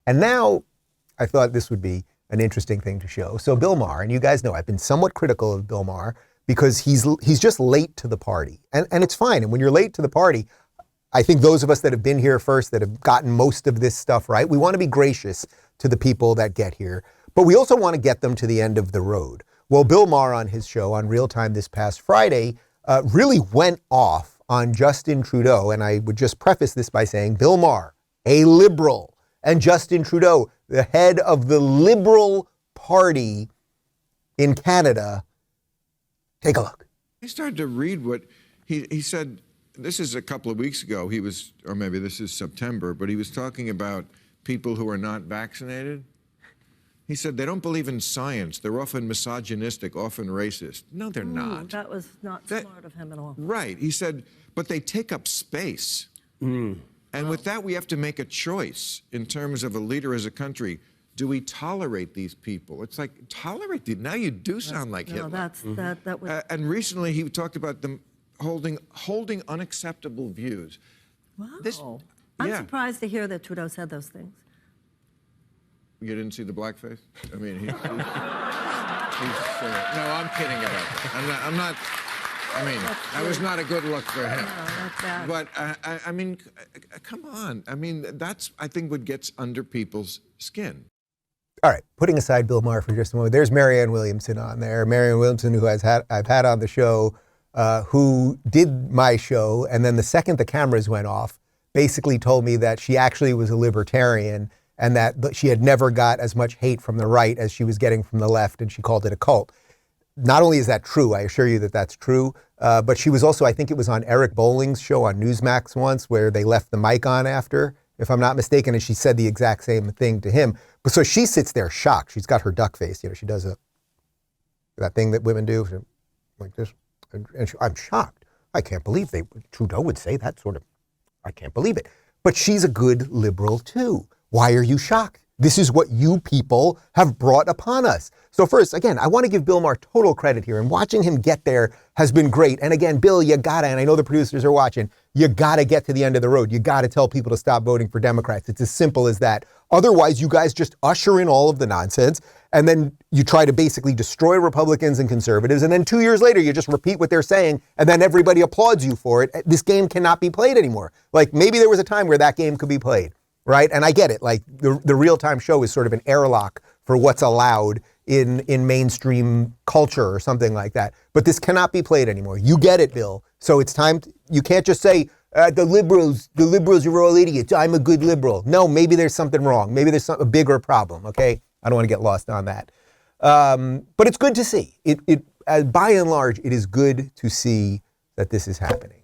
And now I thought this would be an interesting thing to show. So Bill Maher, and you guys know I've been somewhat critical of Bill Maher because he's just late to the party. And it's fine. And when you're late to the party, I think those of us that have been here first, that have gotten most of this stuff right, we want to be gracious to the people that get here, but we also want to get them to the end of the road. Well, Bill Maher on his show on Real Time this past Friday really went off on Justin Trudeau. And I would just preface this by saying Bill Maher, a liberal, and Justin Trudeau, the head of the Liberal Party in Canada. Take a look. I started to read what he said. This is a couple of weeks ago. He was, or maybe this is September, but he was talking about people who are not vaccinated. He said they don't believe in science. They're often misogynistic, often racist. No, they're not. That was not smart of him at all. Right. He said, but they take up space. And with that, we have to make a choice in terms of a leader as a country. Do we tolerate these people? It's like, tolerate them. Now you do sound like Hitler. That was... and recently he talked about them holding unacceptable views. Wow. I'm surprised to hear that Trudeau said those things. You didn't see the blackface? I mean, no, I'm kidding about that. I'm not. I mean, that was not a good look for him. No, that's bad. But I mean, come on. I mean, that's, I think, what gets under people's skin. All right, putting aside Bill Maher for just a moment, there's Marianne Williamson on there. Marianne Williamson, who I've had on the show, who did my show, and then the second the cameras went off, basically told me that she actually was a libertarian and that she had never got as much hate from the right as she was getting from the left, and she called it a cult. Not only is that true, I assure you that that's true, but she was also, I think it was on Eric Bolling's show on Newsmax once, where they left the mic on after, if I'm not mistaken, and she said the exact same thing to him. But so she sits there shocked. She's got her duck face, she does that thing that women do, like this, and I'm shocked. I can't believe Trudeau would say that sort of, I can't believe it. But she's a good liberal too. Why are you shocked? This is what you people have brought upon us. So first, again, I want to give Bill Maher total credit here, and watching him get there has been great. And again, Bill, you gotta, and I know the producers are watching, you gotta get to the end of the road. You gotta tell people to stop voting for Democrats. It's as simple as that. Otherwise, you guys just usher in all of the nonsense, and then you try to basically destroy Republicans and conservatives, and then 2 years later, you just repeat what they're saying, and then everybody applauds you for it. This game cannot be played anymore. Like, maybe there was a time where that game could be played. Right? And I get it. Like the real-time show is sort of an airlock for what's allowed in mainstream culture or something like that. But this cannot be played anymore. You get it, Bill. So it's time. You can't just say, the liberals are all idiots. I'm a good liberal. No, maybe there's something wrong. Maybe there's a bigger problem. Okay? I don't want to get lost on that. But it's good to see. By and large, it is good to see that this is happening.